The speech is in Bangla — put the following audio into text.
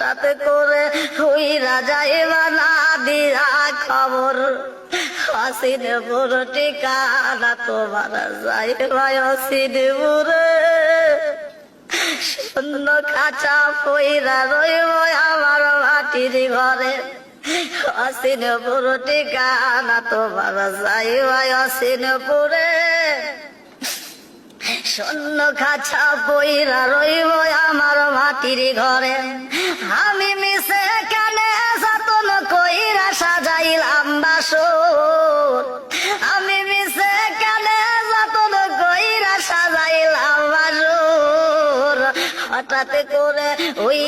হঠাৎ করে হইরা যাইবা না দিয়া খবর অসিনপুর ঠিকানা তোমার যাইবা অসিনপুরে শূন্য খাঁচা পইরা রইব আমার মাটির ঘরে অসিনপুর ঠিকানা তোমার যাইবা অসিনপুরে শূন্য খাঁচা পইরা রইব আমার মাটির ঘরে আমি মিশে কেনে যতন কইরা সাজাইলাম বাসর আমি মিশে কেনে যতন কইরা সাজাইলাম বাসর হঠাৎ করে ওই